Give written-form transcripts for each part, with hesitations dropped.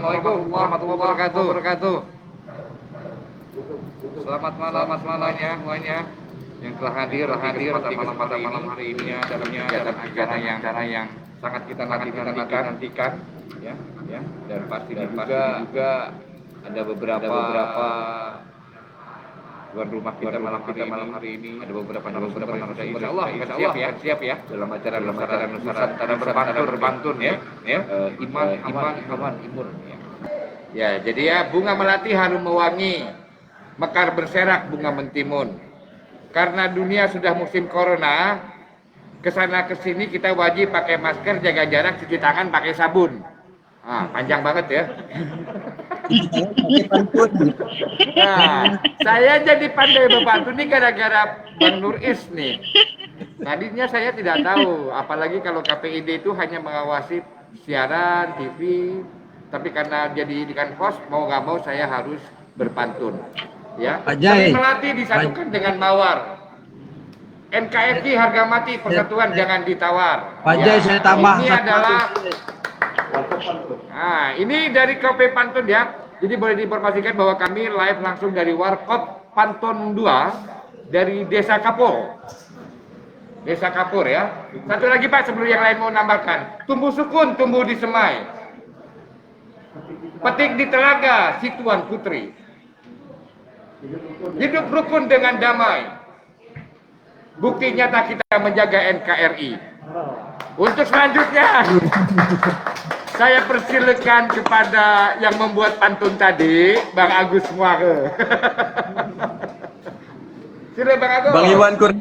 Assalamualaikum warahmatullahi wabarakatuh. Selamat malam semuanya yang telah hadir pada malam hari ini dalam kegiatan yang sangat kita nantikan ya. Dan pasti juga ada beberapa tuan rumah kita malam hari ini, ada beberapa narasumber yang sudah siap ya dalam acara Nusantara berpantun ya. Iman Imun ya. Ya, jadi ya, bunga melati harum mewangi, mekar berserak bunga mentimun. Karena dunia sudah musim corona, kesana kesini kita wajib pakai masker, jaga jarak, cuci tangan pakai sabun. Panjang banget ya. Nah, saya jadi pandai berpantun nih gara-gara Bang Nuris nih. Tadinya saya tidak tahu, apalagi kalau KPID itu hanya mengawasi siaran TV. Tapi karena jadi kan host, mau nggak mau saya harus berpantun. Ya, Seri Melati disatukan dengan Mawar. NKRI harga mati, persatuan jangan ditawar. Pak Jai, saya tambah. Ini adalah ini dari KP Pantun ya. Jadi boleh diinformasikan bahwa kami live langsung dari Warkop Pantun 2 dari Desa Kapur. Desa Kapur ya. Satu lagi Pak, sebelum yang lain mau nambahkan. Tumbuh sukun, tumbuh di semai. Petik di telaga, si Tuan Putri. Hidup rukun dengan damai. Bukti nyata kita menjaga NKRI. Untuk selanjutnya, saya persilakan kepada yang membuat pantun tadi, Bang Agus Muare. Sila Bang Agus. Bang Iwan Kur,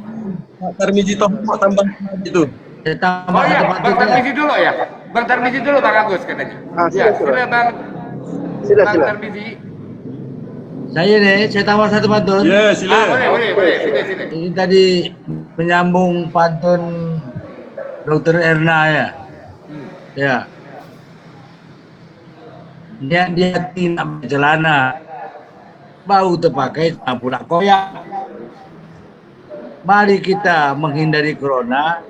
Tarmizi Tomo tambah itu. Oh iya, Bang Tarmizi dulu ya. Bang Tarmizi dulu Bang Agus katanya. Ya, sila Bang. Bang Tarmizi. Saya tambah satu pantun. Ya, sila. Boleh. Sila. Ini tadi menyambung pantun Dr. Erna ya. Ya. Dia tidak bercelana, bau terpakai lampu nak koyak. Mari kita menghindari corona,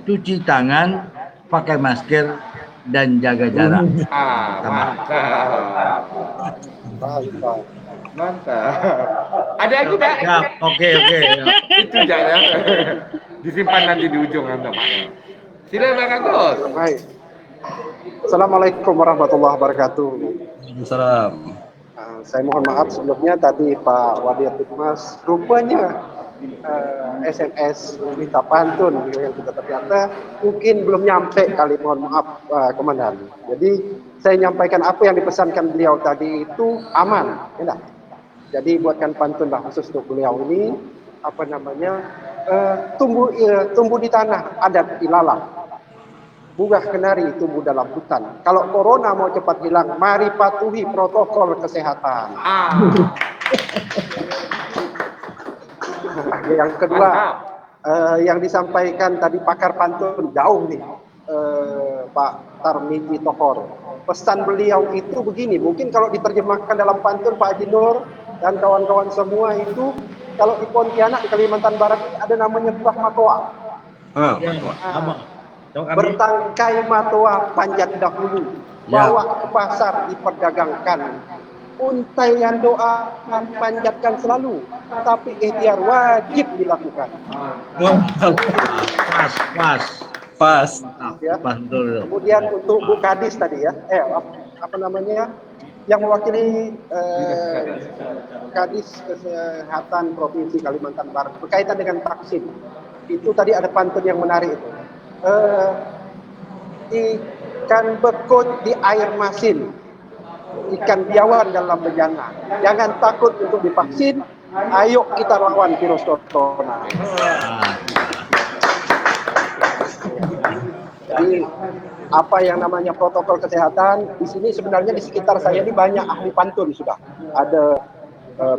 cuci tangan, pakai masker, dan jaga jarak. Mantap. Ada lagi Pak? Ya, oke. Ya. Itu jangan disimpan nanti di ujung Anda Pak. Silakan Bang Agus. Baik. Assalamualaikum warahmatullahi wabarakatuh. Salam. Saya mohon maaf sebelumnya tadi Pak Wadir Mas rupanya SMS minta pantun yang kita ternyata mungkin belum nyampe kali, mohon maaf Komandan. Jadi saya nyampaikan apa yang dipesankan beliau tadi itu aman, ya. Jadi buatkan pantun lah khusus untuk beliau ini, apa namanya, tumbuh di tanah adat ilalang, bunga kenari tumbuh dalam hutan. Kalau corona mau cepat hilang, mari patuhi protokol kesehatan. Yang kedua, yang disampaikan tadi pakar pantun jauh nih, Pak Tarmizi Tohor. Pesan beliau itu begini, mungkin kalau diterjemahkan dalam pantun Pak Haji Nur dan kawan-kawan semua itu, kalau di Kalimantan Barat ada namanya buah matoa. Bertangkai matoa panjat dahulu, bawa ke pasar diperdagangkan. Untaian doa panjatkan selalu, tapi ikhtiar wajib dilakukan. Pas. Ya. Kemudian untuk Bu Kadis tadi ya, apa namanya, yang mewakili Kadis Kesehatan Provinsi Kalimantan Barat berkaitan dengan vaksin. Itu tadi ada pantun yang menarik itu. Ikan bekut di air masin, ikan biawan dalam bejana. Jangan takut untuk divaksin. Ayo kita lawan virus corona. Jadi apa yang namanya protokol kesehatan di sini, sebenarnya di sekitar saya ini banyak ahli pantun sudah. Ada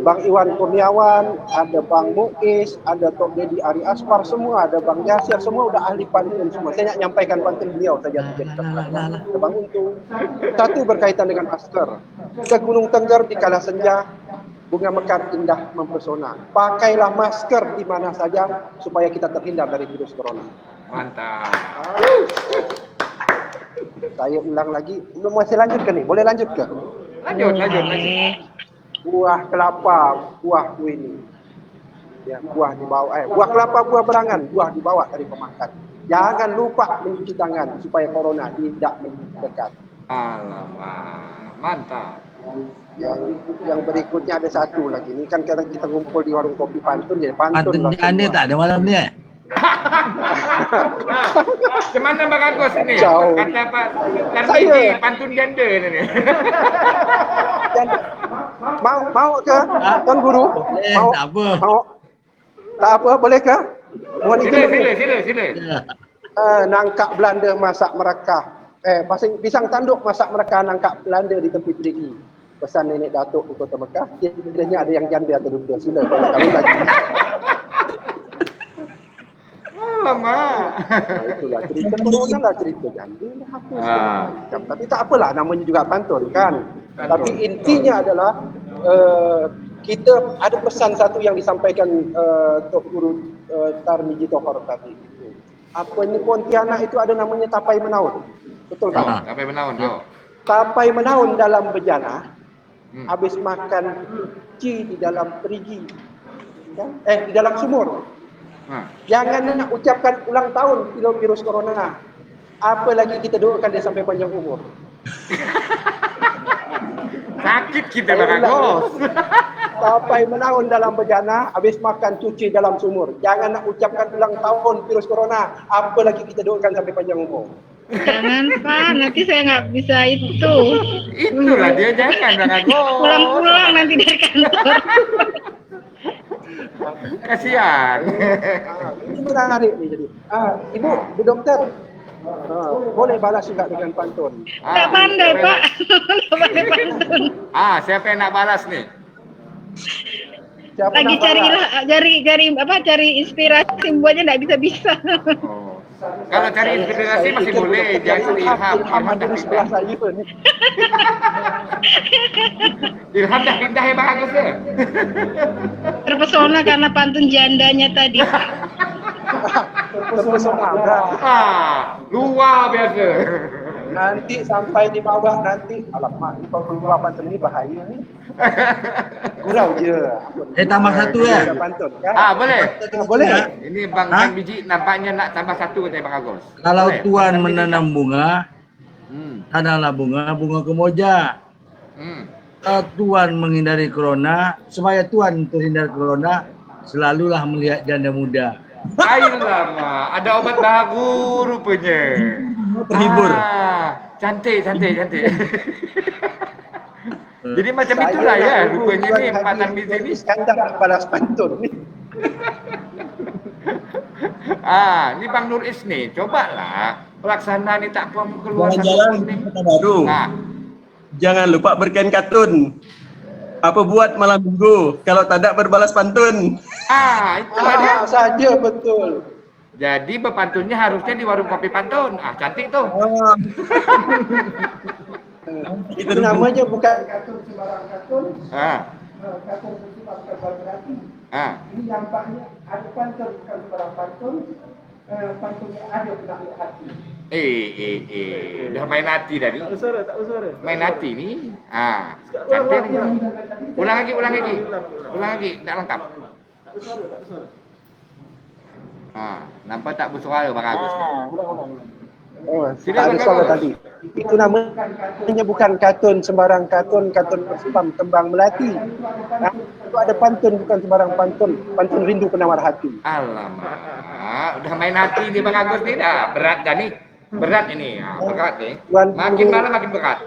Bang Iwan Kurniawan, ada Bang Muiz, ada Tok Dedi Ari Aspar, semua ada Bang Yasir, semua udah ahli pantun semua. Saya nyampaikan pantun beliau saja. Ada Bang Untung. Satu berkaitan dengan masker. Ke Gunung Tengger di kala senja, bunga mekar indah mempesona. Pakailah masker di mana saja supaya kita terhindar dari virus corona. Mantap. Saya ulang lagi. Masih lanjut ke nih? Boleh lanjut ke? Lanjut. Buah kelapa, buah ini. Ya, buah dibawa. Buah kelapa, buah berangan, buah dibawa dari pemakan. Jangan lupa mencuci tangan supaya corona tidak mendekat. Alamak, mantap. Yang berikutnya ada satu lagi. Ini kan kadang kita ngumpul di warung kopi Pantun ya. Pantun lah janda semua. tak ada malam ni. Nah, cuman Bang Agus ini Jauh. kata Pak Saya. Tarmizi pantun janda ini. Dan mau ke Tuan Guru? Mau? Tak apa. Mau? Tak apa, boleh ke? Mohon izin. Sila. Ya. Nangkap Belanda masak merekah. Pisang tanduk masak merekah nangkap Belanda di tepi perigi. Pesan nenek datuk di Kota Mekah. Kiranya ada yang janda atau duda. Sila kalau kami lagi. Alamak. Itulah cerita corona lah, cerita janda lah apa macam. Tapi tak apalah, namanya juga pantun kan. Tapi intinya adalah kita ada pesan satu yang disampaikan Tok Guru Tarmizi Tohor tadi. Apa ini Pontianak itu ada namanya tapai menaun. Betul tak? Sampai menaun tu. Tapai menaun dalam bejana, habis makan cuci di dalam perigi. Di dalam sumur. Jangan nak ucapkan ulang tahun virus corona. Apa lagi kita doakan dia sampai panjang umur. Sakit kita Bang Agus. Tapai menaun dalam bejana, habis makan cuci dalam sumur. Jangan nak ucapkan ulang tahun virus corona. Apa lagi kita doakan sampai panjang umur. Jangan Pak, nanti saya nggak bisa itu. Itulah dia, jangan Bang Agus. Pulang-pulang nanti dari kantor. Kasihan. Ini menarik nih jadi. Ibu, Bu Dokter, boleh balas juga dengan pantun. Nggak pandai Pak, nggak pandai pantun. Siapa yang nak balas nih? Siapa Lagi nak balas? cari inspirasi buatnya nggak bisa. Oh. Kalau cari inspirasi masih boleh, jangan ilham. Ilham ada di sebelah saya nih. Ilham dah pindah ya Bang Agus ya? Terpesona karena pantun jandanya tadi. Terpesona. Luar biasa. Nanti sampai di bawah nanti, alamak, kalau keluar pantun ini bahaya nih. Gurau je. Tambah satu ya. Ada pantun kan? Boleh. Boleh. Ini Bang Biji nampaknya nak tambah satu katanya Bang Agus. Kalau Boleh? Tuan menanam bunga, Hmm. tanamlah bunga kemoja. Kalau Tuan menghindari corona, supaya Tuan terhindar corona, selalulah melihat janda muda. Alamak, ada obat baru rupanya. Terhibur. Cantik. Jadi macam itulah ya rupanya ni Pak Tarmizi ni. Skandal nak balas pantun ni. Ni Bang Nur Is ni, cobalah pelaksana ni tak puas keluar satu Jalan-jalan pun ni. ke Kota Baru. Jangan lupa berkain katun. Apa buat malam minggu kalau tak ada berbalas pantun? Itulah dia. Saja betul. Jadi berpantunnya harusnya di warung kopi pantun. Cantik tuh. Itu namanya bukan katun sembarang katun. Katun bersifat berhati. Ini nampaknya ada pantun bukan sembarang pantun. Pantunnya ada benar hati. Dah main hati tadi. Tak usara. Main hati ni. Cantik ni. Ulang lagi. Tak lengkap. Nampak tak bersuara Bang Agus? Tak ada suara tadi. Itu namanya bukan katun sembarang katun bersifat tembang melati. Itu ada pantun bukan sembarang pantun rindu penawar hati. Alamak, udah main hati ni Bang Agus ni dah. Berat dah ni. Berat ini. Berat ni. Makin malam makin berat.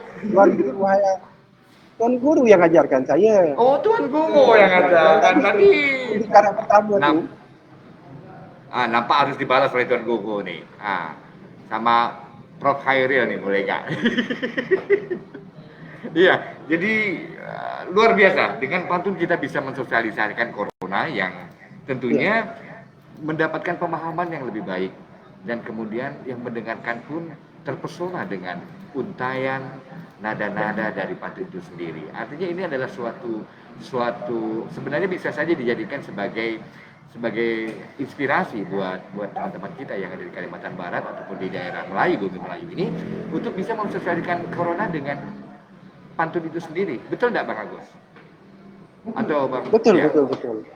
Tuan Guru yang ajarkan saya. Oh, Tuan Guru yang ajarkan tadi. Sekarang pertama tu. Nampak harus dibalas oleh Tuan Guru ni. Sama Prof Khairil ni boleh tak? Iya, jadi luar biasa. Dengan pantun kita bisa mensosialisasikan corona yang tentunya mendapatkan pemahaman yang lebih baik. Dan kemudian yang mendengarkan pun terpesona dengan untayan nada-nada dari pantun itu sendiri. Artinya ini adalah suatu sebenarnya bisa saja dijadikan sebagai sebagai inspirasi buat teman-teman kita yang ada di Kalimantan Barat ataupun di daerah Melayu, Bumi Melayu ini untuk bisa mensosialisasikan corona dengan pantun itu sendiri. Betul nggak Bang Agus? Atau Bang? Betul, ya. betul.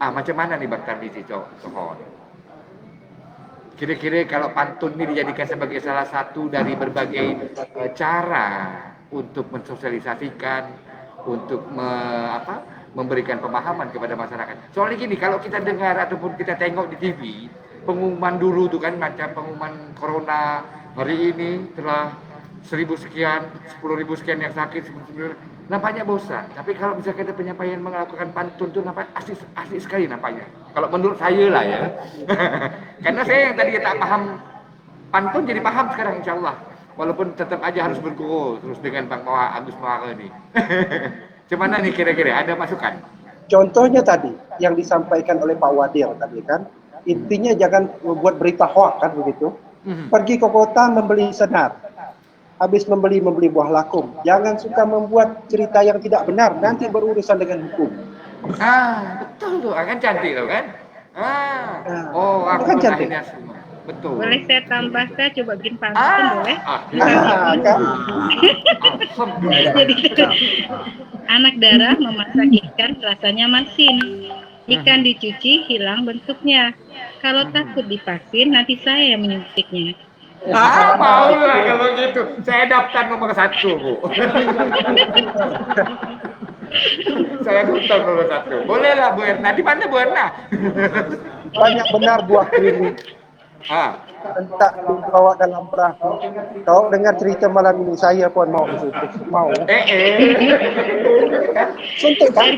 Macam mana nih Bang Tarmizi Cohon? Kira-kira kalau pantun ini dijadikan sebagai salah satu dari berbagai cara untuk mensosialisasikan, untuk memberikan pemahaman kepada masyarakat. Soalnya gini, kalau kita dengar ataupun kita tengok di TV, pengumuman dulu tuh kan macam pengumuman corona hari ini telah 1.000 sekian, 10.000 sekian yang sakit, nampaknya bosan. Tapi kalau misalkan ada penyampaian melakukan pantun tuh nampak asik sekali nampaknya. Kalau menurut saya lah ya. Karena saya yang tadi tak paham pantun jadi paham sekarang insya Allah. Walaupun tetap aja harus berguru terus dengan Bang Agus Muara nih. Gimana nih kira-kira ada masukan? Contohnya tadi yang disampaikan oleh Pak Wadir tadi kan, intinya jangan membuat berita hoak kan begitu. Pergi ke kota membeli senar, habis membeli buah lakum. Jangan suka membuat cerita yang tidak benar, nanti berurusan dengan hukum. Betul tuh, akan cantik tuh kan? Aku kan cantik. semua. Betul. Boleh saya tambah, saya coba bikin pantun boleh? Kan? Jadi anak darah memasak ikan rasanya masin. Ikan dicuci hilang bentuknya. Kalau takut divaksin nanti saya yang menyuntiknya. Mau lah kalau gitu. Saya daftar nomor 1 Bu. Saya daftar nomor 1. Boleh lah Bu Erna. Di mana Bu Erna? Banyak benar buah klinik. Entah dibawa dalam perahu. Kau dengar cerita malam ini, saya pun mau. Suntik kan?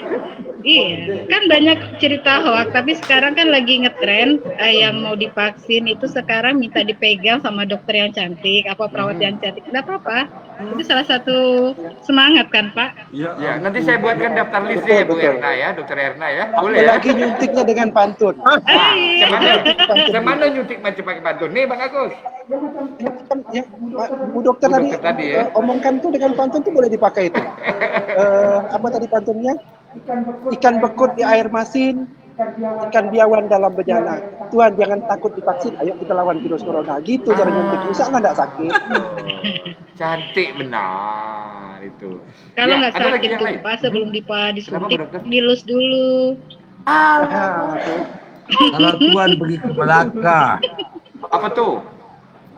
Iya, kan banyak cerita hoax, tapi sekarang kan lagi ngetren yang mau divaksin itu sekarang minta dipegang sama dokter yang cantik, apa perawat yang cantik. Tidak apa-apa, itu salah satu semangat kan Pak? Ya, nanti saya buatkan daftar listnya ya Bu Erna ya, Dokter Erna ya. Boleh ya? Apalagi nyuntiknya dengan pantun. Semana nyuntik macam pakai pantun? Nih Bang Agus. Ya, Bu Dokter tadi ya. omongkan tuh dengan pantun tuh boleh dipakai itu. Apa tadi pantunnya? Ikan bekut di air masin, ikan biawan dalam bejana. Tuhan jangan takut divaksin, ayo kita lawan virus corona. Gitu cara nyuntik. Insya Allah nggak sakit. Cantik benar itu. Kalau nggak sakit tuh Pak, sebelum disuntik, dilus dulu. Kalau Tuhan pergi ke Melaka, Apa tuh?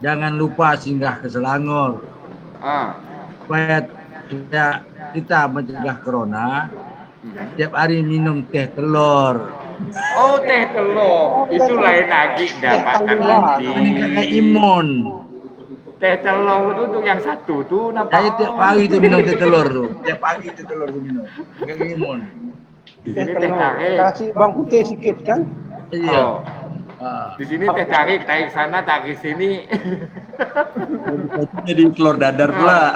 jangan lupa singgah ke Selangor. Supaya kita mencegah corona, setiap hari minum teh telur. Oh, teh telur. Itu lain lagi dapatkan nanti. Meningkatkan imun. Teh telur itu untuk yang satu tuh nampak. Saya tiap pagi tuh minum teh telur tuh. Tiap pagi teh telur tuh minum. Meningkatkan imun. Di sini teh tarik. Kasih bang putih sedikit kan? Iya. Di sini teh tarik sana, tarik sini. Jadi telur dadar pula.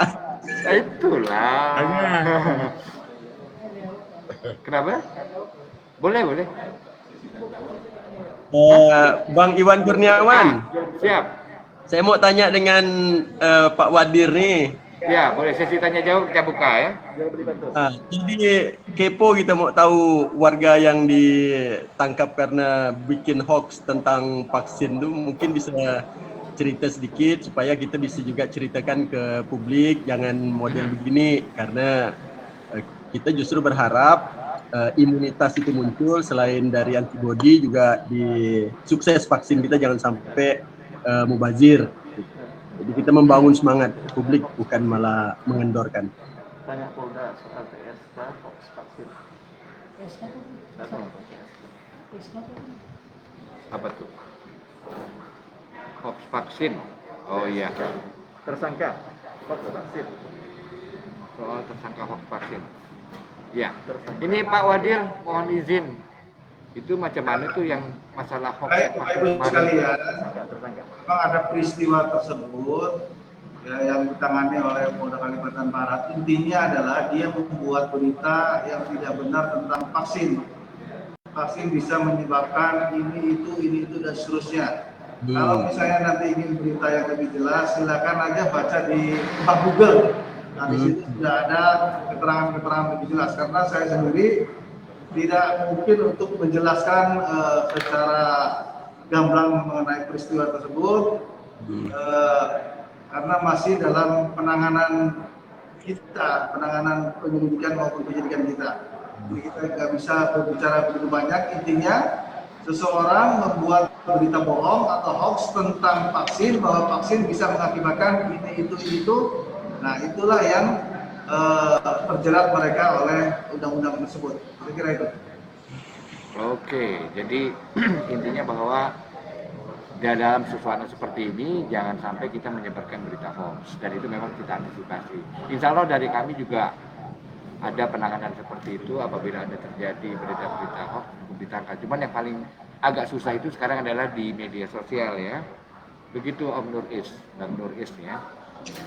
Itulah. Kenapa? Boleh. Bang Iwan Kurniawan, Siap. saya mau tanya dengan Pak Wadir nih. Ya, boleh sesi tanya jawab kita buka ya. Jadi kepo kita mau tahu warga yang ditangkap karena bikin hoax tentang vaksin tuh mungkin bisa cerita sedikit supaya kita bisa juga ceritakan ke publik jangan model begini karena kita justru berharap imunitas itu muncul selain dari antibodi juga di sukses vaksin kita jangan sampai mubazir. Jadi kita membangun semangat publik bukan malah mengendorkan. Tanya Polda soal PSK hoax vaksin. Apa tuh? Hoax vaksin. Oh iya. Tersangka hoax vaksin. Soal tersangka hoax vaksin. Ya. Ini Pak Wadir mohon izin. Itu macam mana tuh yang masalah hoax vaksin? Baik sekalian. Memang ada peristiwa tersebut ya, yang ditangani oleh Polda Kalimantan Barat. Intinya adalah dia membuat berita yang tidak benar tentang vaksin. Vaksin bisa menyebabkan ini itu dan seterusnya. Kalau misalnya nanti ingin berita yang lebih jelas, silakan aja baca di Google. Nah, di situ sudah ada keterangan-keterangan lebih jelas. Karena saya sendiri tidak mungkin untuk menjelaskan secara gamblang mengenai peristiwa tersebut karena masih dalam penanganan kita, penanganan penyelidikan maupun penyidikan kita. Jadi kita nggak bisa berbicara begitu banyak. Intinya seseorang membuat berita bohong atau hoax tentang vaksin, bahwa vaksin bisa mengakibatkan ini itu. Nah, itulah yang terjerat mereka oleh undang-undang tersebut. Saya kira itu. Oke, jadi intinya bahwa dalam suasana seperti ini jangan sampai kita menyebarkan berita hoax, dan itu memang kita antisipasi. Insya Allah dari kami juga ada penanganan seperti itu apabila ada terjadi berita-berita hoax untuk ditangkal. Cuman yang paling agak susah itu sekarang adalah di media sosial ya. Begitu Om Nur Is, Bang Nur Is ya.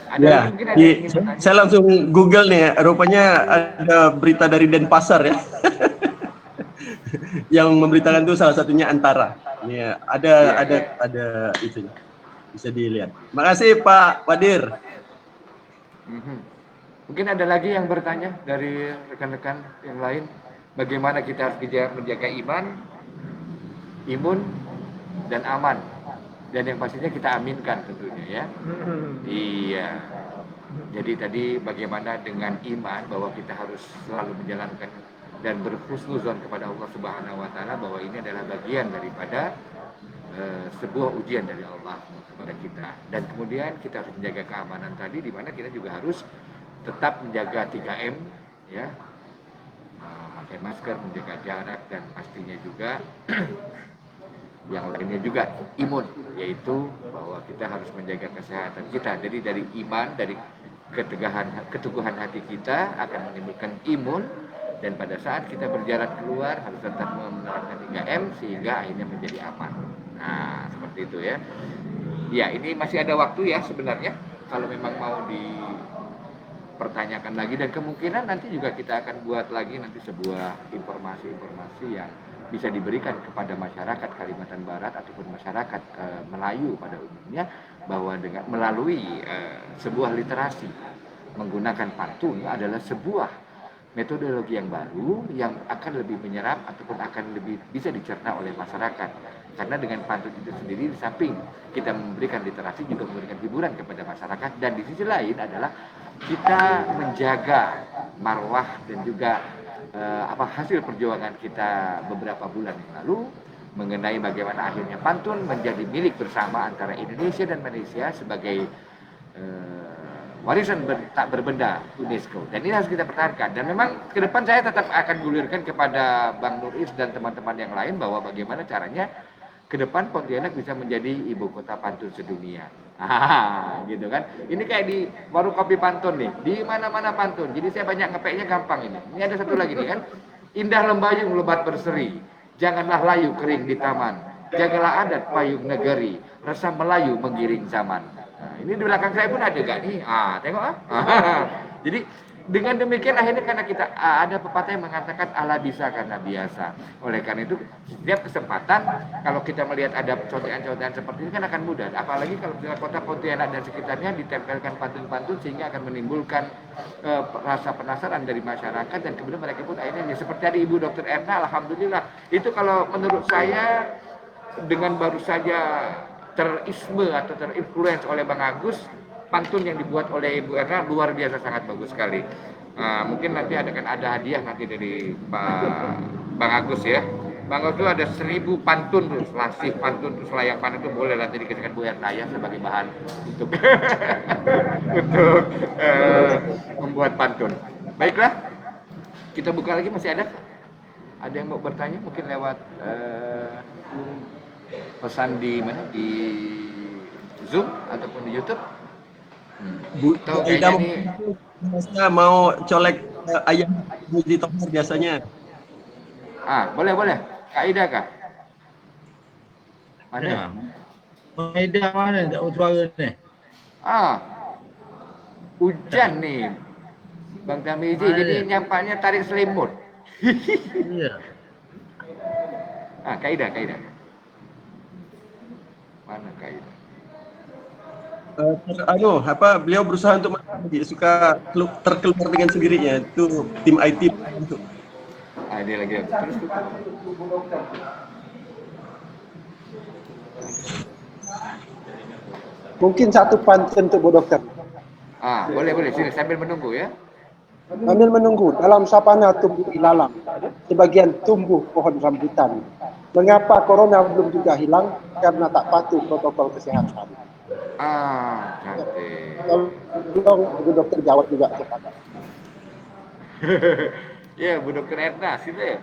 Ada Ya, mungkin ada yang ingin bertanya? saya langsung Google nih, rupanya ada berita dari Denpasar ya. Yang memberitakan itu salah satunya Antara. Ya, ada itu. Bisa dilihat. Makasih Pak Wadir. Mungkin ada lagi yang bertanya dari rekan-rekan yang lain, bagaimana kita harus menjaga iman, imun, dan aman, dan yang pastinya kita aminkan tentunya ya. Iya. Jadi tadi bagaimana dengan iman, bahwa kita harus selalu menjalankan dan berhusnuzon kepada Allah Subhanahu wa taala bahwa ini adalah bagian daripada sebuah ujian dari Allah kepada kita. Dan kemudian kita harus menjaga keamanan tadi, di mana kita juga harus tetap menjaga 3M ya. Pakai masker, menjaga jarak, dan pastinya juga yang lainnya juga imun, yaitu bahwa kita harus menjaga kesehatan kita. Jadi dari iman, dari keteguhan hati kita akan menimbulkan imun, dan pada saat kita berjalan keluar harus tetap menerapkan 3M sehingga akhirnya menjadi aman. Nah, seperti itu ya. Ya, ini masih ada waktu ya sebenarnya kalau memang mau dipertanyakan lagi, dan kemungkinan nanti juga kita akan buat lagi nanti sebuah informasi-informasi yang bisa diberikan kepada masyarakat Kalimantan Barat ataupun masyarakat Melayu pada umumnya, bahwa dengan melalui sebuah literasi menggunakan pantun adalah sebuah metodologi yang baru yang akan lebih menyerap ataupun akan lebih bisa dicerna oleh masyarakat. Karena dengan pantun itu sendiri, di samping kita memberikan literasi, juga memberikan hiburan kepada masyarakat, dan di sisi lain adalah kita menjaga marwah dan juga hasil perjuangan kita beberapa bulan yang lalu mengenai bagaimana akhirnya pantun menjadi milik bersama antara Indonesia dan Malaysia sebagai warisan tak berbenda UNESCO, dan ini harus kita pertahankan. Dan memang ke depan saya tetap akan gulirkan kepada Bang Nur Is dan teman-teman yang lain bahwa bagaimana caranya ke depan Pontianak bisa menjadi ibu kota pantun sedunia. Gitu kan. Ini kayak di warung kopi pantun nih, di mana-mana pantun. Jadi saya banyak ngepeknya gampang ini. Ini ada satu lagi nih kan. Indah lembayung lebat berseri, janganlah layu kering di taman, jagalah adat payung negeri, resah Melayu menggiring zaman. Nah, ini di belakang saya pun ada gak nih? Tengok Jadi dengan demikian akhirnya karena kita ada pepatah yang mengatakan Allah bisa karena biasa. Oleh karena itu setiap kesempatan kalau kita melihat ada contekan-contekan seperti ini kan akan mudah. Apalagi kalau di kota Pontianak dan sekitarnya ditempelkan pantun-pantun sehingga akan menimbulkan rasa penasaran dari masyarakat, dan kemudian mereka pun akhirnya seperti tadi Ibu Dr. Erna, alhamdulillah itu kalau menurut saya dengan baru saja terisme atau terinfluence oleh Bang Agus, pantun yang dibuat oleh Ibu Erna luar biasa, sangat bagus sekali. Mungkin nanti ada hadiah nanti dari Bang Agus ya. Bang Agus itu ada 1000 pantun tuh, selasih pantun tuh, selayang pantun itu boleh nanti dikasihkan Bu Erna ya sebagai bahan untuk untuk membuat pantun. Baiklah, kita buka lagi, masih ada? Ada yang mau bertanya mungkin lewat pesan di mana, di Zoom ataupun di YouTube? Bu Kayaknya nih saya mau colek ayam Muji Tohar biasanya. Boleh Kak Ida kah? Mana? Ya. Ida mana tak suara ni? Hujan nih Bang Tamiji, jadi nyampaknya tarik selimut. Iya. Kak Ida. Mana Kak Ida? Beliau berusaha untuk suka terkeluar dengan sendirinya, itu tim IT. dia lagi. Terus tuh. Mungkin satu pantun untuk Bu Dokter. Boleh sini sambil menunggu ya. Sambil menunggu, dalam sapana tumbuh ilalang, sebagian tumbuh pohon rambutan. Mengapa corona belum juga hilang? Karena tak patuh protokol kesehatan. Cantik. Tolong Bu Dokter jawab juga cepat. Ya, Bu Dokter Erna, sini.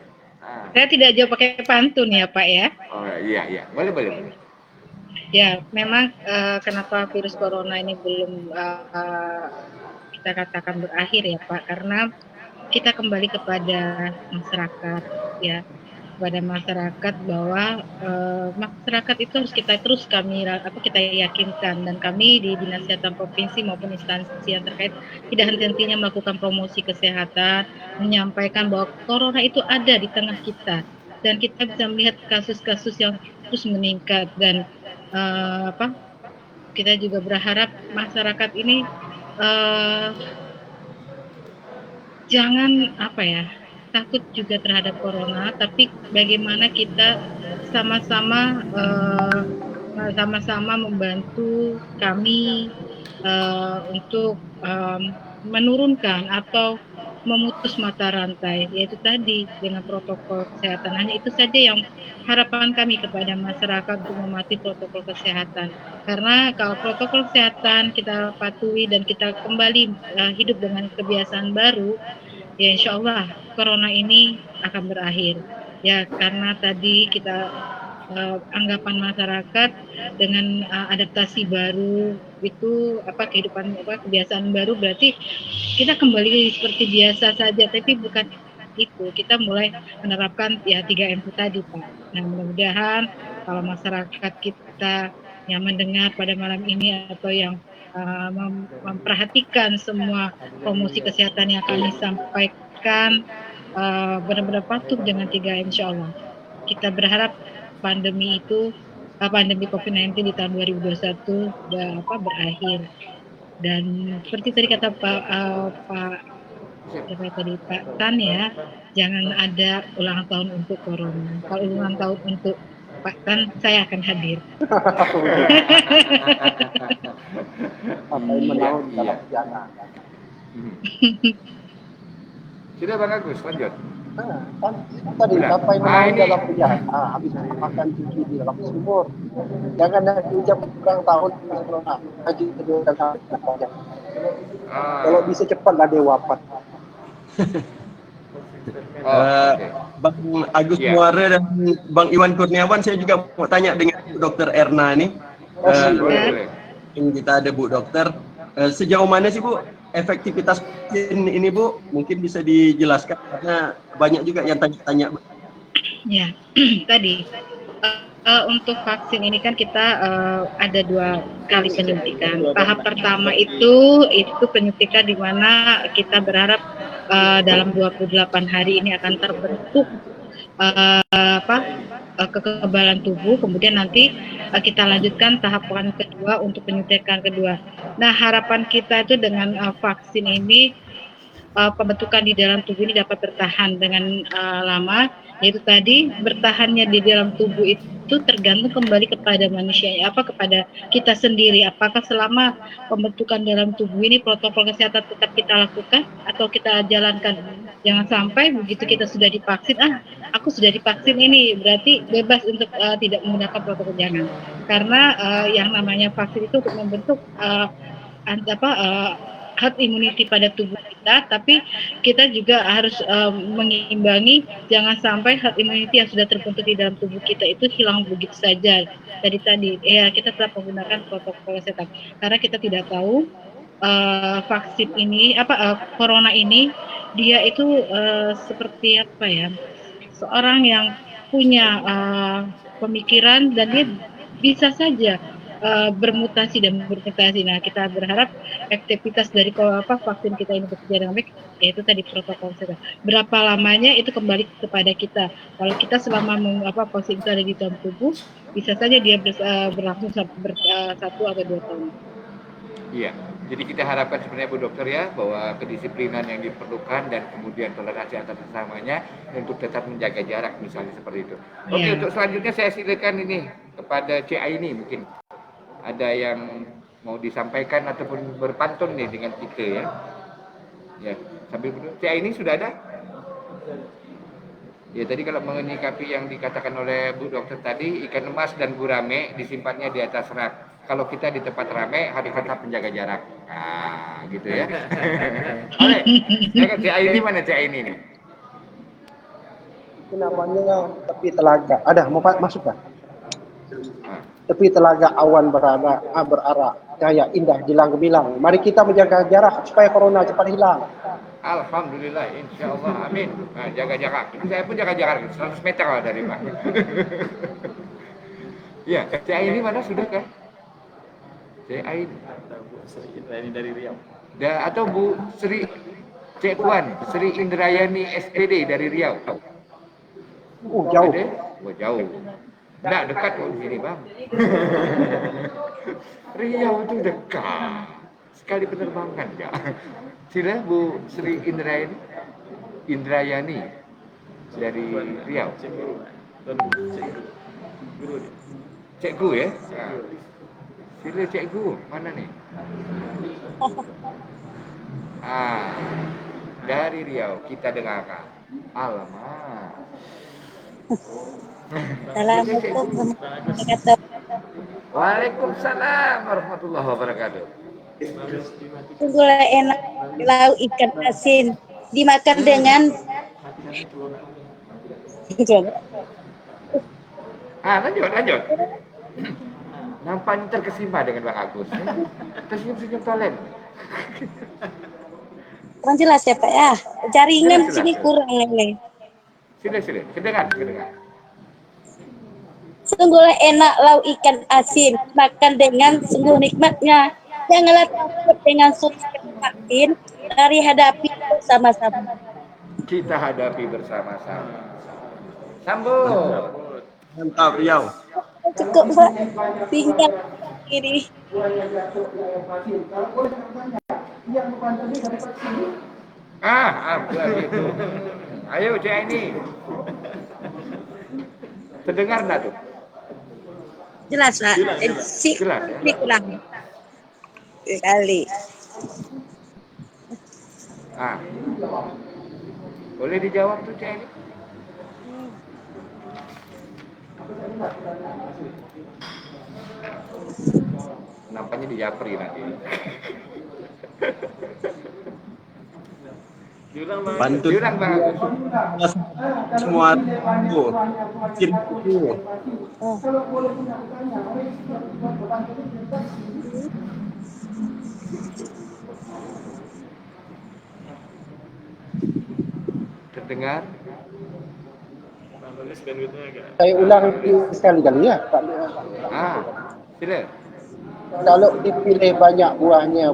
Saya tidak jawab pakai pantun ya Pak ya. Oh iya, boleh. Ya, memang kenapa virus corona ini belum kita katakan berakhir ya Pak, karena kita kembali kepada masyarakat ya, kepada masyarakat bahwa masyarakat itu harus kita yakinkan, dan kami di Dinas Kesehatan Provinsi maupun instansi yang terkait tidak henti-hentinya melakukan promosi kesehatan, menyampaikan bahwa corona itu ada di tengah kita, dan kita bisa melihat kasus-kasus yang terus meningkat, dan kita juga berharap masyarakat ini jangan takut juga terhadap corona, tapi bagaimana kita sama-sama membantu kami untuk menurunkan atau memutus mata rantai, yaitu tadi dengan protokol kesehatan. Hanya itu saja yang harapan kami kepada masyarakat untuk mematuhi protokol kesehatan. Karena kalau protokol kesehatan kita patuhi dan kita kembali hidup dengan kebiasaan baru, ya insya Allah corona ini akan berakhir. Ya karena tadi kita anggapan masyarakat dengan adaptasi baru itu kebiasaan baru, berarti kita kembali seperti biasa saja, tapi bukan itu. Kita mulai menerapkan 3M itu tadi Pak. Nah mudah-mudahan kalau masyarakat kita yang mendengar pada malam ini atau yang memperhatikan semua promosi kesehatan yang kami sampaikan benar-benar patuh dengan 3M, insya Allah. Kita berharap pandemi COVID-19 di tahun 2021 berakhir. Dan seperti tadi kata Pak Tan ya, jangan ada ulang tahun untuk corona. Kalau ulang tahun untuk Pak Tan, saya akan hadir. Sampai menahun dalam sejarah. Sudah Bang Agus, lanjut. Tadi sampai menahun dalam sejarah, habis makan cuci di dalam sumur. Jangan ada ucap ulang tahun corona. Haji kedua dan ketiga. Kalau bisa cepatlah dia wafat. Bang Agus Muara dan Bang Iwan Kurniawan, saya juga mau tanya dengan Dokter Erna nih. Boleh. Kita ada Bu Dokter. Sejauh mana sih Bu efektivitas vaksin ini Bu? Mungkin bisa dijelaskan karena banyak juga yang tanya-tanya. Ya, tadi untuk vaksin ini kan kita ada 2 kali penyuntikan. Tahap pertama itu penyuntikan di mana kita berharap dalam 28 hari ini akan terbentuk kekebalan tubuh. Kemudian nanti kita lanjutkan tahapan kedua untuk penyuntikan kedua. Nah, harapan kita itu dengan vaksin ini pembentukan di dalam tubuh ini dapat bertahan dengan lama, yaitu tadi bertahannya di dalam tubuh itu tergantung kembali kepada manusia, kepada kita sendiri. Apakah selama pembentukan dalam tubuh ini protokol kesehatan tetap kita lakukan atau kita jalankan. Jangan sampai begitu kita sudah divaksin, aku sudah divaksin ini, berarti bebas untuk tidak menggunakan protokol. Jangan, karena yang namanya vaksin itu untuk membentuk herd immunity pada tubuh kita, tapi kita juga harus mengimbangi jangan sampai herd immunity yang sudah terbentuk di dalam tubuh kita itu hilang begitu saja. Tadi ya kita tetap menggunakan protokol kesehatan karena kita tidak tahu vaksin ini corona ini dia itu seperti seorang yang punya pemikiran dan dia bisa saja bermutasi. Nah, kita berharap aktivitas dari vaksin kita ini bekerja dengan baik, yaitu tadi protokol kesehatan. Berapa lamanya itu kembali kepada kita. Kalau kita selama vaksin itu ada di dalam tubuh, bisa saja dia berlangsung 1 atau 2 tahun. Iya. Jadi kita harapkan sebenarnya Bu Dokter ya, bahwa kedisiplinan yang diperlukan dan kemudian toleransi antar sesamanya untuk tetap menjaga jarak misalnya seperti itu. Oke, Iya. untuk selanjutnya saya silakan ini kepada Cik Aini mungkin. Ada yang mau disampaikan ataupun berpantun nih dengan kita ya. Ya, sambil berdua. Cik Aini sudah ada? Ya, tadi kalau menyikapi yang dikatakan oleh Bu Dokter tadi, ikan emas dan gurame disimpannya di atas rak. Kalau kita di tempat ramai harus tetap menjaga jarak. Nah, gitu ya. Oke, Cik Aini mana Cik Aini nih? Itu namanya tepi telaga. Ada mau masuk kan? Ah. Tepi telaga awan berarak, cahaya indah gilang gemilang. Mari kita menjaga jarak supaya corona cepat hilang. Alhamdulillah, insya Allah, amin. Nah, jaga jarak. Saya pun jaga jarak 100 meter lah dari Pak. Iya, Cik Aini mana sudah kan? Cik Aini. Ini dari Riau. Atau Bu Sri Cik Puan, Sri Indrayani SPD dari Riau. Jauh. Ada? Oh, jauh. Nggak dekat kok di sini, Bang. Riau itu dekat. Sekali penerbangan ya. Sila Bu Sri Indrayani dari Riau. Cikgu ya? Nah. Sila cikgu, mana nih? Dari Riau kita dengarkan. Alamak. Assalamualaikum warahmatullahi wabarakatuh. Waalaikumsalam warahmatullahi wabarakatuh. Sungguhlah enak lauk ikan asin dimakan dengan Lanjut. Nampaknya terkesima dengan Bang Agus. Tersenyum-senyum tolen. kurang jelas ya Pak ya. Jaringan Jelas. sini kurang ini. Sila. Kedengar. Sungguhlah enak lauk ikan asin makan dengan sungguh nikmatnya. Janganlah takut dengan suntikan vaksin, mari hadapi bersama-sama. Kita hadapi bersama-sama. Sambut. Mantap Riau. Cukup Pak. Tinggal ini. Begitu. Ayo Cik Aini. Terdengar enggak tuh? Jelas Pak. Jelas, ya? Ini kurang. Sekali. Boleh dijawab tuh Cik Aini? Nampaknya di Japri nanti. Pantun Diulang Bang Agus. semua itu. Terdengar? Saya ulang sekali ya, Pak. Sila. Kalau dipilih banyak buahnya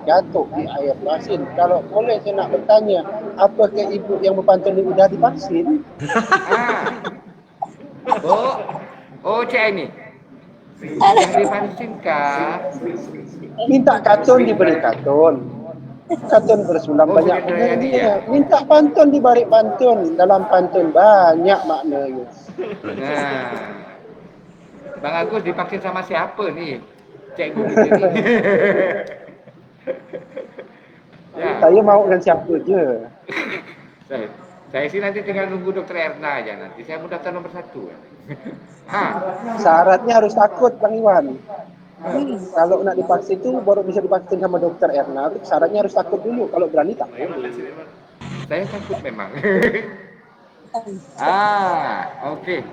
jatuh di air asin. Kalau boleh saya nak bertanya, apakah ibu yang berpantun ini sudah divaksin? Cik Aini. Yang divaksin kah? Minta katun diberi katun. Katun bersulam banyak maknanya. Minta pantun dibalik pantun. Dalam pantun banyak maknanya. Bang Agus divaksin sama siapa nih? Cikgu kita nih. Ya. Saya mau dengan siapa je. Saya sih nanti tinggal nunggu Dokter Erna aja nanti. Saya mau daftar nomor 1. Syaratnya harus takut Bang Iwan. Kalau nak divaksin itu baru bisa divaksin sama Dokter Erna. Syaratnya harus takut dulu. Kalau berani tak. Saya takut memang. Oke.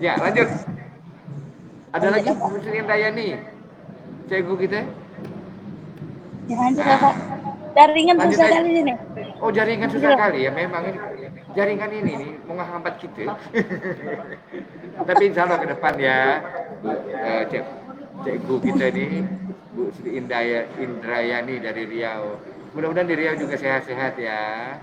Ya, lanjut. Ada lagi Bu Sri Indrayani, cikgu kita? Jangan juga Pak. Jaringan Lanjut susah aja. kali ini. Oh, jaringan susah kali ya, memang ini. Jaringan ini nih menghambat kita. Tapi insya Allah ke depan ya, cikgu kita nih, Bu Sri Indrayani dari Riau. Mudah-mudahan di Riau juga sehat-sehat ya.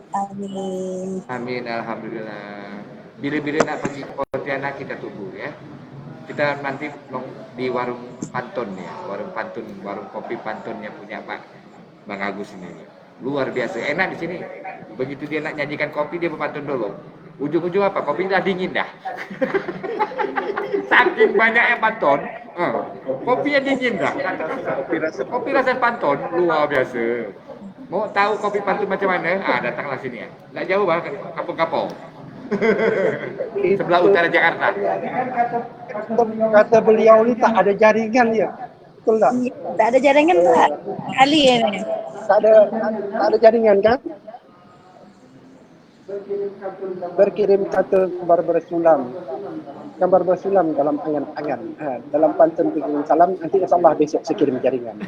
Amin. Amin, alhamdulillah. Bila-bila nak pergi ke Pontianak kita tunggu ya. kita nanti di warung pantun ya, warung kopi pantun yang punya Bang Agus ini. Luar biasa, enak di sini. Begitu dia nak nyanyikan kopi, dia berpantun dulu. Ujung-ujung apa? Kopi dah dingin dah. Saking banyaknya pantun, kopinya dingin dah. Kopi rasa pantun luar biasa. Mau tahu kopi pantun macam mana? Datanglah sini ya. Tak jauh bah, Kampung-Kapau. Sebelah utara Jakarta. Kata beliau ni tak ada jaringan ya. Betul tak? Tak ada jaringan tak? Kali ini. Tak ada jaringan kan? Berkirim satu gambar bersulam dalam angan-angan. Dalam pantun berkirim salam, nanti insyaAllah besok saya kirim jaringan.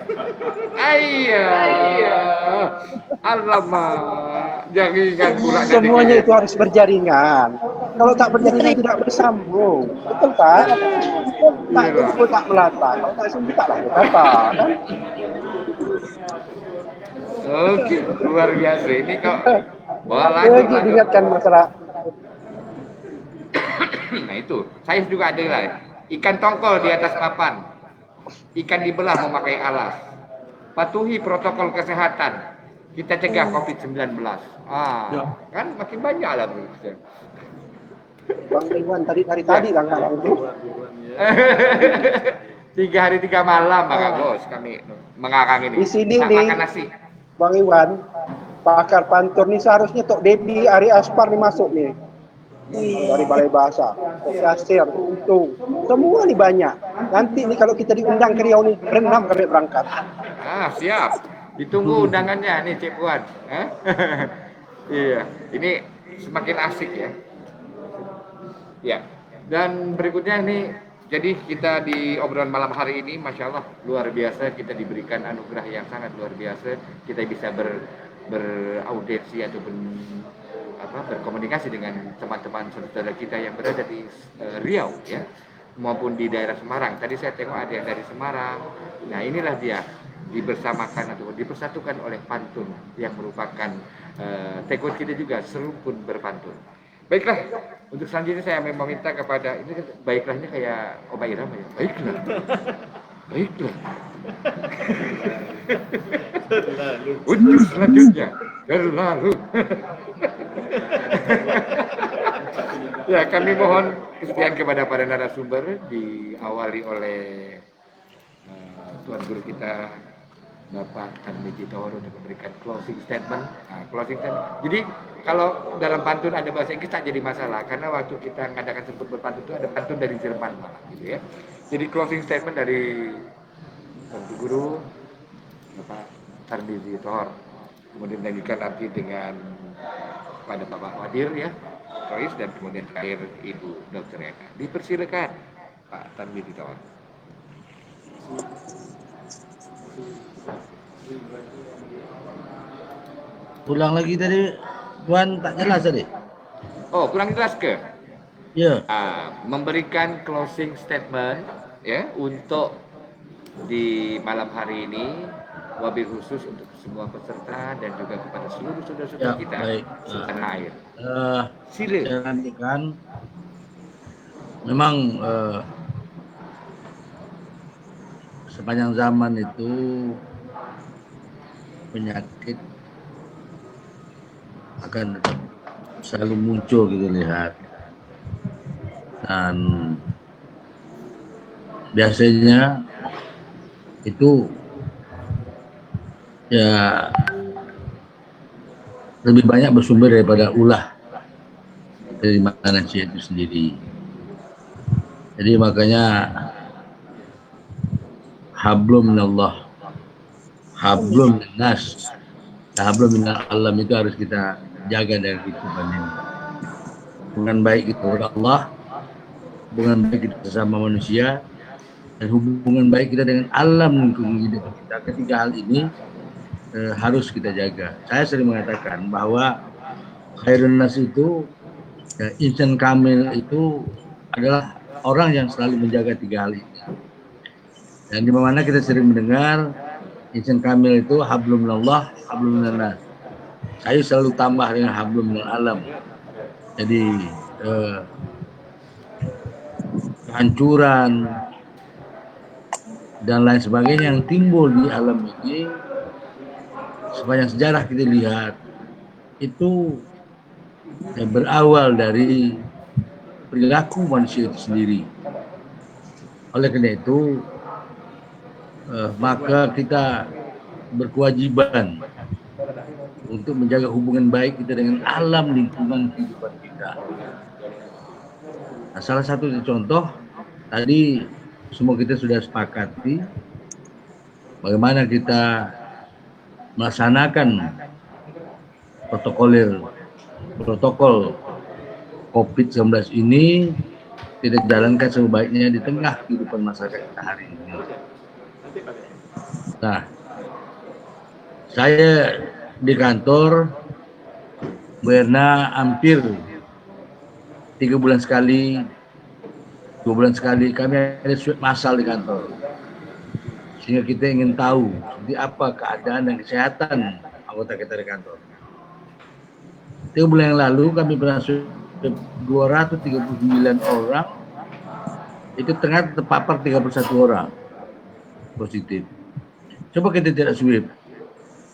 Alamak, jaringan pula. Semuanya itu harus berjaringan. Kalau tak berjaringan tidak bersambung. Betul tak? Tak jumpa tak melata. Kalau tak sambung taklah berkata. Kan? Oke, luar biasa. Ini kok bawa lagi. Diingatkan masalah. Nah itu, saya juga ada lah. Ikan tongkol di atas papan. Ikan dibelah memakai alas. Patuhi protokol kesehatan. Kita cegah COVID-19. Kan makin banyak lah. Bang Iwan tadi lah nggak itu. 3 hari 3 malam Bang Agus kami mengarang ini. Di sini tak nih, makan nasi. Bang Iwan, pakar pantun ni seharusnya Tok Dedi, Ari Aspar ni masuk nih. Dari Balai Bahasa, Tok Yasir, Untung, semua ni banyak. Nanti ni kalau kita diundang ke Riau ni, berenam kami berangkat. Siap. Ditunggu undangannya nih Cik Puan. Iya, ini semakin asik ya. Ya, dan berikutnya ini, jadi kita di obrolan malam hari ini, Masya Allah, luar biasa, kita diberikan anugerah yang sangat luar biasa. Kita bisa beraudiensi atau berkomunikasi dengan teman-teman saudara kita yang berada di Riau ya, maupun di daerah Semarang. Tadi saya tengok ada yang dari Semarang. Nah inilah dia, dibersamakan atau dipersatukan oleh pantun yang merupakan tekun kita juga, serupun berpantun. Baiklah, untuk selanjutnya saya meminta kepada, ini baiklah ini kayak Oma Irama ya. Baiklah. Untuk selanjutnya, terlalu. Ya, kami mohon kesediaan kepada para narasumber, diawali oleh Tuan Guru kita Bapak Tarmizi Tohor untuk memberikan closing statement. Jadi kalau dalam pantun ada bahasa Inggris tak jadi masalah, karena waktu kita mengadakan sebut berpantun itu ada pantun dari Jerman malah, gitu ya. Jadi closing statement dari Tuan Guru Bapak Tarmizi Tohor, kemudian dilanjutkan nanti dengan pada Bapak Wadir ya, Rois, dan kemudian terakhir Ibu Dr. Eka. Dipersilakan Pak Tarmizi Tohor. Ulang lagi tadi, Tuan, tak jelas tadi. Oh, kurang jelas ke? Ya. Memberikan closing statement ya untuk di malam hari ini, wabil khusus untuk semua peserta dan juga kepada seluruh saudara-saudara kita di tanah air. Sila. Saya nantikan memang sepanjang zaman itu penyakit akan tetap selalu muncul kita lihat, dan biasanya itu ya lebih banyak bersumber daripada ulah dari manusia itu sendiri. Jadi makanya hablum minallah, hablum minnas, hablum minal alam itu harus kita jaga dari kehidupan ini. Hubungan baik itu kepada Allah, hubungan baik kita sesama manusia, dan hubungan baik kita dengan alam lingkungan hidup kita. Ketiga hal ini harus kita jaga. Saya sering mengatakan bahwa khairun nas itu, insan kamil itu adalah orang yang selalu menjaga 3 hal ini. Dan di mana kita sering mendengar insan kamil itu hablum minallah, hablum minannas. Saya selalu tambah dengan hablum minal alam. Jadi kehancuran dan lain sebagainya yang timbul di alam ini, sepanjang sejarah kita lihat itu berawal dari perilaku manusia itu sendiri. Oleh karena itu, maka kita berkewajiban untuk menjaga hubungan baik kita dengan alam lingkungan kehidupan kita. Nah, salah satu contoh tadi semua kita sudah sepakati bagaimana kita melaksanakan protokol COVID-19 ini tidak dijalankan sebaiknya di tengah kehidupan masyarakat kita hari ini. Nah, saya di kantor Buena hampir 2 bulan sekali kami ada swab massal di kantor, sehingga kita ingin tahu seperti apa keadaan dan kesehatan anggota kita di kantor. 3 bulan yang lalu kami pernah swab 239 orang, itu ternyata terpapar 31 orang positif. Coba kita tidak swab,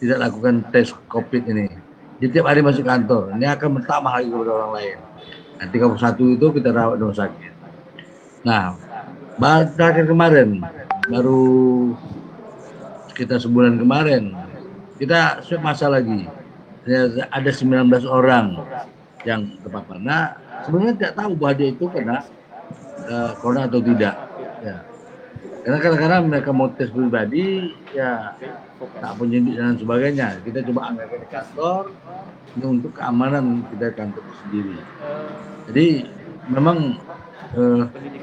tidak lakukan tes COVID ini, di tiap hari masuk kantor, ini akan bertambah lagi kepada orang lain. Nah, 31 itu kita rawat di rumah sakit. Nah, terakhir kemarin, baru sekitar sebulan kemarin, kita swab massal lagi. Ada 19 orang yang terpapar. Nah, sebenarnya tidak tahu bahwa dia itu kena corona atau tidak. Ya. Karena kadang-kadang mereka mau tes pribadi, ya tak punya duit dan sebagainya. Kita coba anggarkan di kantor ini untuk keamanan kita di kantor sendiri. Jadi memang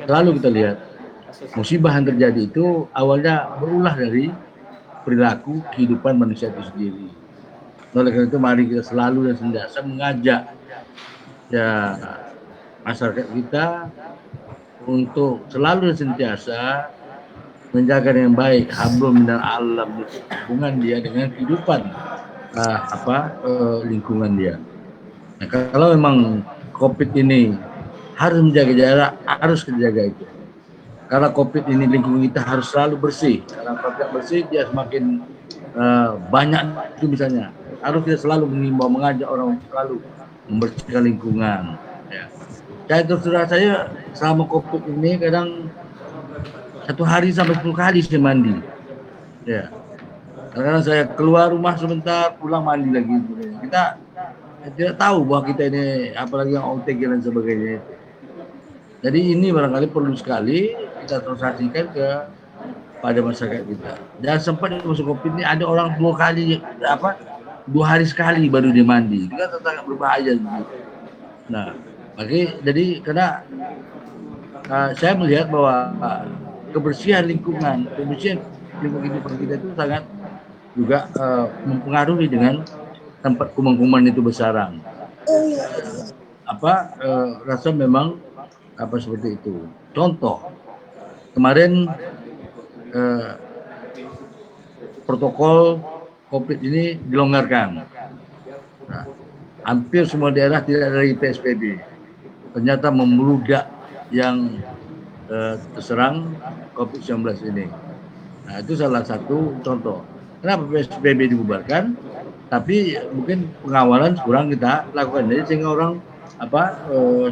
selalu kita lihat musibah yang terjadi itu awalnya berulah dari perilaku kehidupan manusia itu sendiri. Oleh karena itu mari kita selalu dan senantiasa mengajak ya masyarakat kita untuk selalu dan senantiasa menjaga dengan baik hablum minal alam, hubungan dia dengan kehidupan lingkungan dia. Nah, kalau memang COVID ini harus menjaga jarak, harus kita jaga itu. Karena COVID ini lingkungan kita harus selalu bersih. Karena kalau tidak bersih dia semakin banyak itu misalnya. Harus kita selalu mengimbau, mengajak orang selalu membersihkan lingkungan. Ya. Saya terus saya selama COVID ini kadang 1 hari sampai 10 kali saya mandi. Ya. Karena saya keluar rumah sebentar, pulang mandi lagi. Kita tidak tahu bahwa kita ini apalagi yang OTG dan sebagainya itu. Jadi ini barangkali perlu sekali kita transaksikan pada masyarakat kita. Dan sempat di masa COVID ini ada orang 2 hari sekali baru dia mandi. Itu kan sangat berbahaya. Nah, jadi karena saya melihat bahwa kebersihan lingkungan kehidupan kita itu sangat juga mempengaruhi dengan tempat kuman-kuman itu bersarang. Rasa memang seperti itu. Contoh, kemarin protokol COVID ini dilonggarkan. Nah, hampir semua daerah tidak ada PSBB. Ternyata membludak yang terserang COVID-19 ini. Nah, itu salah satu contoh. Kenapa PSBB dibubarkan? Tapi mungkin pengawalan kurang kita lakukan. Jadi sehingga orang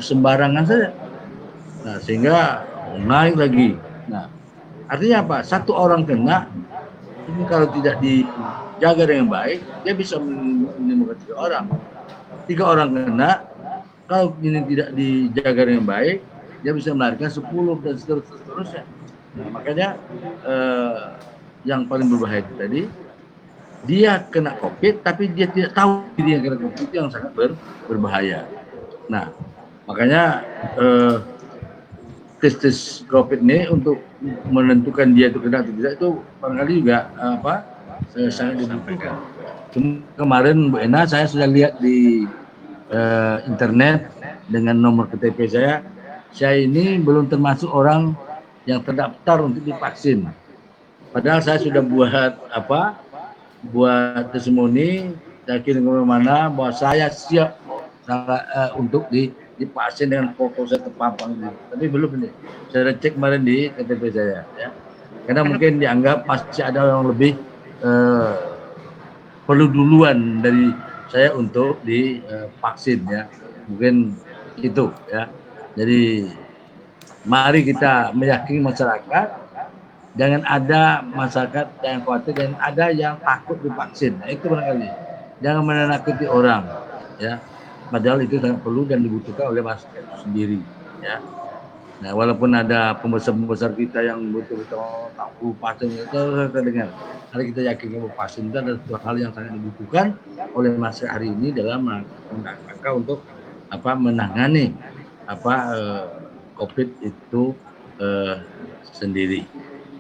sembarangan saja. Nah, sehingga naik lagi. Nah, artinya apa? 1 orang kena, ini kalau tidak dijaga dengan baik, dia bisa menimbulkan 3 orang. 3 orang kena, kalau ini tidak dijaga dengan baik, dia bisa melarikan 10 dan seterusnya. Nah, makanya yang paling berbahaya itu tadi, dia kena COVID, tapi dia tidak tahu dia kena COVID, itu yang sangat berbahaya. Nah, makanya tes COVID ini untuk menentukan dia itu kena atau tidak itu barangkali juga sangat dibutuhkan. Kemarin Bu Ena saya sudah lihat di internet dengan nomor KTP saya ini belum termasuk orang yang terdaftar untuk divaksin. Padahal saya sudah buat testimoni, saya kirim kemana-mana bahwa saya siap untuk dipaksin dengan foto saya terpampang gitu. Tapi belum ini. Saya cek kemarin di KTP saya ya. Karena mungkin dianggap pasti ada yang lebih perlu duluan dari saya untuk divaksin ya. Mungkin itu ya. Jadi mari kita meyakini masyarakat, jangan ada masyarakat yang khawatir dan ada yang takut divaksin. Nah, itu barangkali. Jangan menakuti orang ya. Padahal itu sangat perlu dan dibutuhkan oleh masyarakat itu sendiri ya. Nah, walaupun ada pembesar-pembesar kita yang betul-betul tahu vaksin itu kita dengar. Hari kita yakin bahwa vaksin itu adalah suatu hal yang sangat dibutuhkan oleh masyarakat hari ini dalam rangka untuk menangani COVID itu sendiri.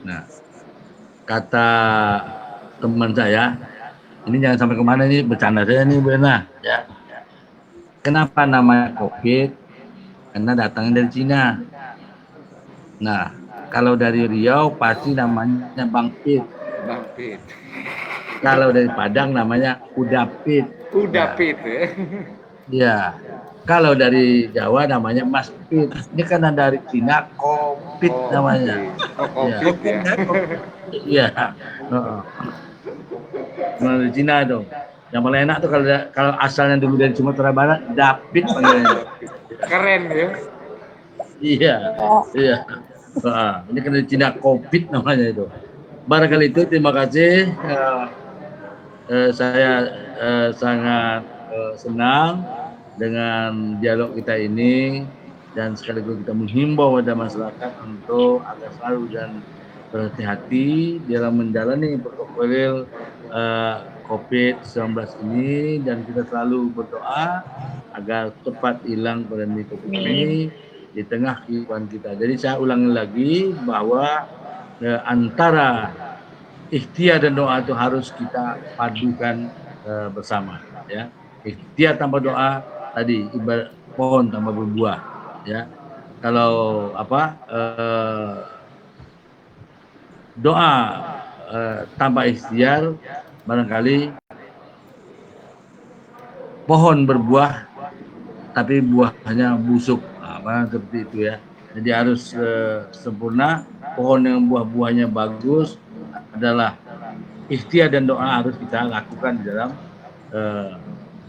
Nah, kata teman saya, ini jangan sampai kemana nih bercanda saya nih Bu Ena ya. Kenapa namanya COVID? Karena datangnya dari Cina. Nah, kalau dari Riau pasti namanya Bangpit. Bangpit. Kalau dari Padang namanya Udapit. Udapit ya. Ya. Kalau dari Jawa namanya Maspit. Ini karena dari Cina Kopit namanya. Kopit ya. Iya. Dari Cina dong. Yang paling enak tuh kalau asalnya dulu dari Sumatera Barat, Dapit panggilannya. Keren ya. Iya. Iya. Ini karena dari Cina Kopit namanya itu. Barangkali itu, terima kasih. Saya sangat senang dengan dialog kita ini dan sekaligus kita menghimbau pada masyarakat untuk agar selalu dan berhati-hati dalam menjalani protokol COVID-19 ini, dan kita selalu berdoa agar cepat hilang pandemi COVID ini di tengah kehidupan kita. Jadi saya ulangi lagi bahwa antara ikhtiar dan doa itu harus kita padukan bersama ya. Ikhtiar tanpa doa tadi ibarat pohon tanpa berbuah ya. Kalau doa tanpa ikhtiar barangkali pohon berbuah tapi buahnya busuk, seperti itu ya. Jadi harus sempurna. Pohon yang buah-buahnya bagus adalah ikhtiar dan doa harus kita lakukan di dalam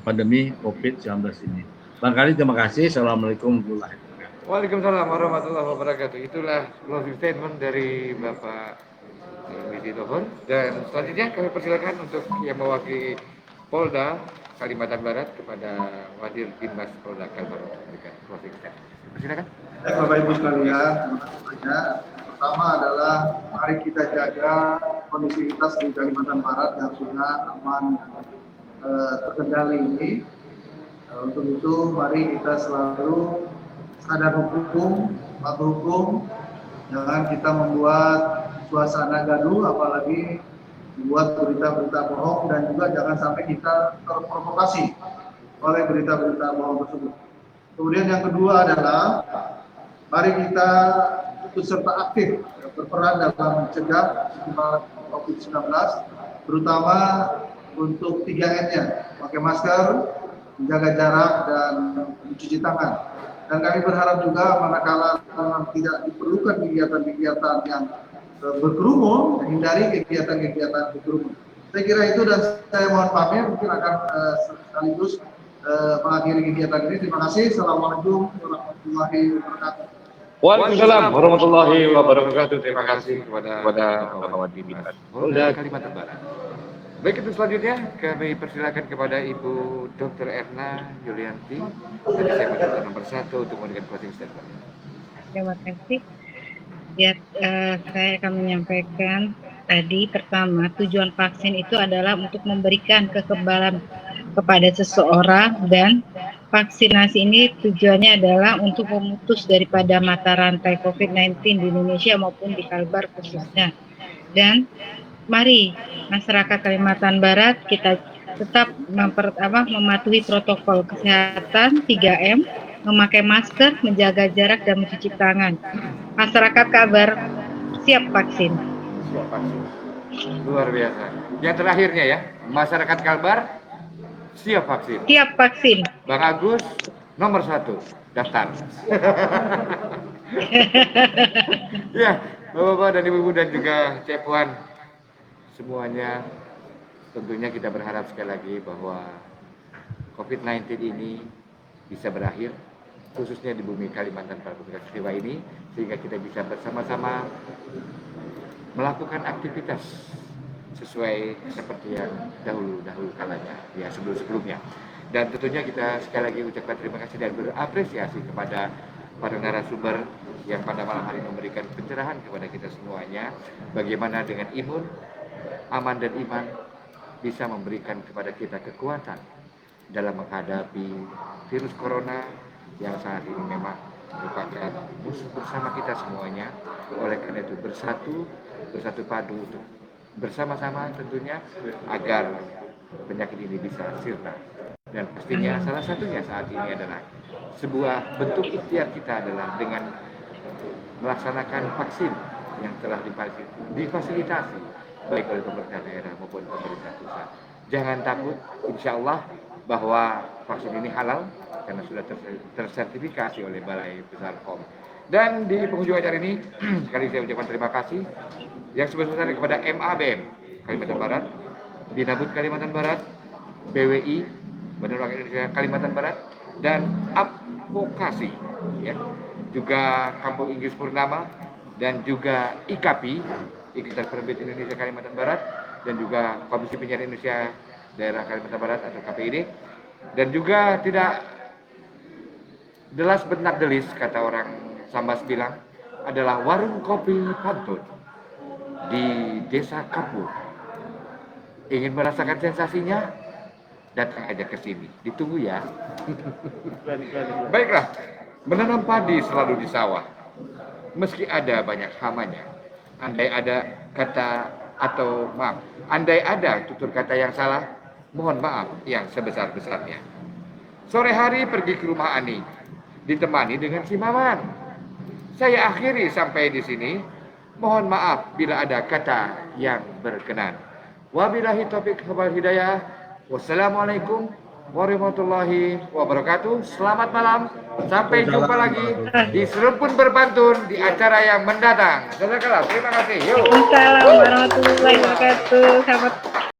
pandemi COVID-19 ini. Barangkali terima kasih. Assalamualaikum warahmatullahi wabarakatuh. Waalaikumsalam warahmatullahi wabarakatuh. Itulah closing statement dari Bapak Widi Tohon. Dan selanjutnya kami persilakan untuk yang mewakili Polda Kalimantan Barat kepada Wadir Binmas Polda Kalbar untuk memberikan closing statement. Persilakan. Bapak Ibu sekalian, banyak. Pertama adalah mari kita jaga kondisivitas di Kalimantan Barat yang sudah aman terkendali ini. Untuk itu mari kita selalu sadar hukum, patuh hukum, jangan kita membuat suasana gaduh, apalagi membuat berita-berita bohong, dan juga jangan sampai kita terprovokasi oleh berita-berita bohong tersebut. Kemudian yang kedua adalah mari kita ikut serta aktif berperan dalam mencegah penyebaran COVID-19, terutama untuk 3M-nya, pakai masker, menjaga jarak, dan mencuci tangan. Dan kami berharap juga manakala tidak diperlukan kegiatan-kegiatan yang berkerumun, hindari kegiatan-kegiatan berkerumun. Saya kira itu, dan saya mohon pamit, mungkin akan sekaligus mengakhiri kegiatan ini. Terima kasih. Assalamualaikum warahmatullahi wabarakatuh. Waalaikumsalam warahmatullahi wabarakatuh. Terima kasih kepada Bapak Wadi Binmas Polda Kalimantan Barat. Baik, itu selanjutnya kami persilakan kepada Ibu Dr. Erna Yulianti. Tadi saya minta nomor 1 untuk memberikan closing statement. Terima kasih. Ya, saya akan menyampaikan tadi, pertama, tujuan vaksin itu adalah untuk memberikan kekebalan kepada seseorang, dan vaksinasi ini tujuannya adalah untuk memutus daripada mata rantai COVID-19 di Indonesia maupun di Kalbar khususnya. Dan mari masyarakat Kalimantan Barat kita tetap mematuhi protokol kesehatan 3M, memakai masker, menjaga jarak, dan mencuci tangan. Masyarakat Kalbar siap vaksin. Siap vaksin. Luar biasa. Yang terakhirnya ya, masyarakat Kalbar siap vaksin. Siap vaksin. Bang Agus, Nomor 1, daftar. Ya, Bapak-bapak dan Ibu-ibu dan juga Cik Puan, semuanya tentunya kita berharap sekali lagi bahwa COVID-19 ini bisa berakhir, khususnya di bumi Kalimantan Istimewa ini, sehingga kita bisa bersama-sama melakukan aktivitas sesuai seperti yang dahulu kalanya, ya sebelumnya. Dan tentunya kita sekali lagi ucapkan terima kasih dan berapresiasi kepada para narasumber yang pada malam hari memberikan pencerahan kepada kita semuanya, bagaimana dengan imun, aman dan iman bisa memberikan kepada kita kekuatan dalam menghadapi virus corona yang saat ini memang merupakan musuh bersama kita semuanya. Oleh karena itu bersatu padu untuk bersama-sama tentunya agar penyakit ini bisa sirna. Dan pastinya salah satunya saat ini adalah sebuah bentuk ikhtiar kita adalah dengan melaksanakan vaksin yang telah difasilitasi baik oleh pemerintah daerah maupun pemerintah pusat. Jangan takut, insya Allah bahwa vaksin ini halal karena sudah tersertifikasi oleh Balai Besar POM. Dan di penghujung acara ini, sekali saya ucapkan terima kasih yang sebesar-besarnya kepada MABM Kalimantan Barat, Dinabud Kalimantan Barat, BWI Badan Wakil Indonesia Kalimantan Barat, dan advokasi, ya, juga Kampung Inggris Purnama, dan juga IKAPI, Ikatan Penerbit Indonesia Kalimantan Barat, dan juga Komisi Penyiaran Indonesia Daerah Kalimantan Barat atau KPID, dan juga tidak delas benak delis, kata orang Sambas bilang, adalah warung kopi pantun di Desa Kapur. Ingin merasakan sensasinya? Datang aja ke sini, ditunggu ya. Baiklah, menanam padi selalu di sawah, meski ada banyak hamanya. Andai ada andai ada tutur kata yang salah, mohon maaf yang sebesar-besarnya. Sore hari pergi ke rumah Ani, ditemani dengan si Maman. Saya akhiri sampai di sini. Mohon maaf bila ada kata yang berkenan. Wabillahi taufiq wal hidayah. Wassalamualaikum warahmatullahi wabarakatuh. Selamat malam. Sampai jumpa lagi di Serempun Berpantun di acara yang mendatang. Terima kasih. Yuk. Assalamualaikum warahmatullahi wabarakatuh. Selamat